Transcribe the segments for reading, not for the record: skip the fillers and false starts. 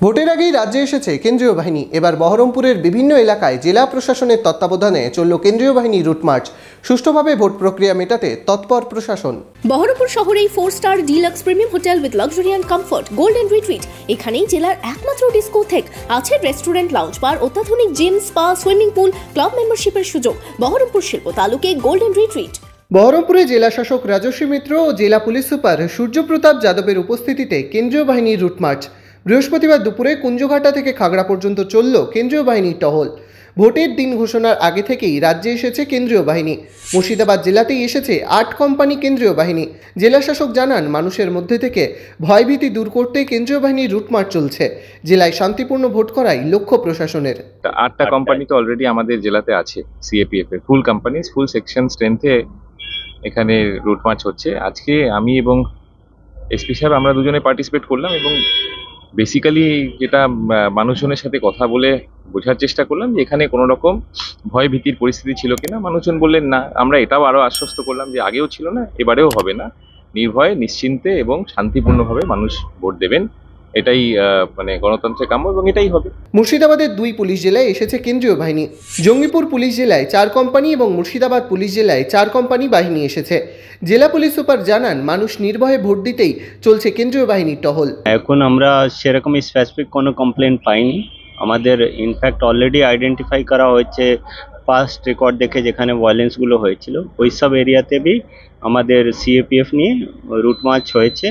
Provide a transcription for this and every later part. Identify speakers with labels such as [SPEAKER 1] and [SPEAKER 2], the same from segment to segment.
[SPEAKER 1] ভোটের আগেই রাজ্যে এসেছে কেন্দ্রীয় বাহিনী। এবার বহরমপুরের বিভিন্ন এলাকায় জেলা প্রশাসনের তত্ত্বাবধানে চলল কেন্দ্রীয় বাহিনী রুট মার্চ। সুষ্ঠুভাবে ভোট প্রক্রিয়া মেটাতে তৎপর প্রশাসন।
[SPEAKER 2] বহরমপুর শহরেই 4-স্টার deluxe premium hotel with luxury and comfort golden retreat. এখানেই জেলার একমাত্র ডিস্কোথেক, আছে রেস্টুরেন্ট, লাউঞ্জ বার, অত্যাধুনিক gym, spa, swimming pool, club মেম্বারশিপের সুযোগ। বহরমপুর শিল্প তালুকে গোল্ডেন রিট্রিট।
[SPEAKER 1] বহরমপুরে জেলা শাসক রাজস্বী মিত্র ও জেলা পুলিশ সুপার সূর্যপ্রতাপ যাদবের উপস্থিতিতে কেন্দ্রীয় বাহিনীর রুট মার্চ। বৃহস্পতিবার দুপুরে কুঞ্জঘাটা থেকে খাগড়া পর্যন্ত চলল কেন্দ্রীয় বাহিনীর টহল। ভোটের দিন ঘোষণার আগে থেকেই রাজ্যে এসেছে কেন্দ্রীয় বাহিনী। মুর্শিদাবাদ জেলাতেই এসেছে 8 কোম্পানি কেন্দ্রীয় বাহিনী। জেলা শাসক জানান, মানুষের মধ্যে থেকে ভয়ভীতি দূর করতে কেন্দ্রীয় বাহিনীর রুট মার্চ চলছে। জেলায় শান্তিপূর্ণ ভোট করাই লক্ষ্য প্রশাসনের।
[SPEAKER 3] 8টা কোম্পানি তো অলরেডি আমাদের জেলাতে আছে, সিএপিএফ এর ফুল কোম্পানি, ফুল সেকশন স্ট্রেংথে এখানে রুট মার্চ হচ্ছে। আজকে আমি এবং এসপি সাহেব আমরা দুজনে পার্টিসিপেট করলাম এবং বেসিক্যালি যেটা মানুষজনের সাথে কথা বলে বোঝার চেষ্টা করলাম যে এখানে কোনো রকম ভয় ভীতির পরিস্থিতি ছিল কিনা। মানুষজন বললেন না। আমরা এটাও আরও আশ্বস্ত করলাম যে আগেও ছিল না, এবারেও হবে না। নির্ভয়ে, নিশ্চিন্তে এবং শান্তিপূর্ণভাবে মানুষ ভোট দেবেন, এটাই গণতন্ত্রের কাম্য এবং এটাই হবে।
[SPEAKER 1] মুর্শিদাবাদের 2 পুলিশ জেলায় এসেছে কেন্দ্রীয় বাহিনী। জঙ্গিপুর পুলিশ জেলায় 4 কোম্পানি এবং মুর্শিদাবাদ পুলিশ জেলায় 4 কোম্পানি বাহিনী এসেছে। জেলা পুলিশ সুপার জানান, মানুষ নির্ভয়ে ভোট দিতেই চলছে কেন্দ্রীয় বাহিনীর টহল।
[SPEAKER 4] এখন আমরা সেরকম স্পেসিফিক কোনো কমপ্লেন পাইনি। আমাদের ইনফ্যাক্ট অলরেডি আইডেন্টিফাই করা হয়েছে পাস্ট রেকর্ড দেখে যেখানে ভায়োলেন্সগুলো হয়েছিল, ওই সব এরিয়াতে বি আমাদের সিএপিএফ নিয়ে রুট মার্চ হয়েছে।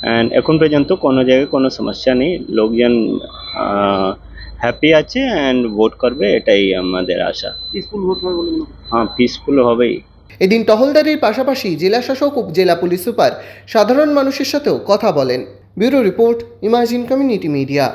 [SPEAKER 4] অ্যান্ড এখন পর্যন্ত কোনো জায়গায় কোনো সমস্যা নেই, লোকজন হ্যাপি আছে অ্যান্ড ভোট করবে, এটাই আমাদের আশা।
[SPEAKER 1] পিসফুল ভোট হবে বলে?
[SPEAKER 4] হ্যাঁ, পিসফুল হবেই।
[SPEAKER 1] এদিন টহলদারির পাশাপাশি জেলা শাসক ও জেলা পুলিশ সুপার সাধারণ মানুষের সাথেও কথা বলেন। Bureau report, imagine community media.